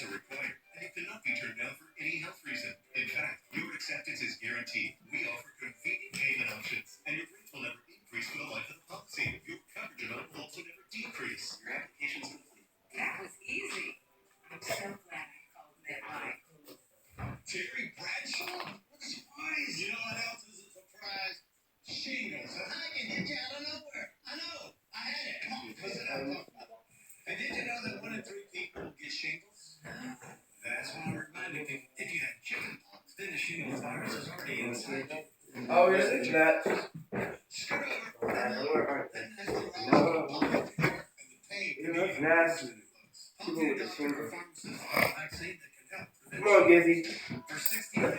are required, and you cannot be turned down for any health reason. In fact, your acceptance is guaranteed. We offer convenient payment options, and your rates will never increase for the life of the policy. Your coverage amount will also never decrease. Your application's complete. That was easy. I'm so glad I called MetLife. Terry Bradshaw? What a surprise! You know what else is a surprise? Shingles. I can hit you out of nowhere. I know. I had it. Come on, listen, I'm talking about. And did you know that 1 in 3 people get shingles? That's why I'm reminding people, if you had chicken pox, then the shingles virus is already inside you. Oh, really? That. Scoot over. Then that's the pain. That's nasty. People with the shingles. Vaccine that can help. Come on, Gizzy. For 60 days.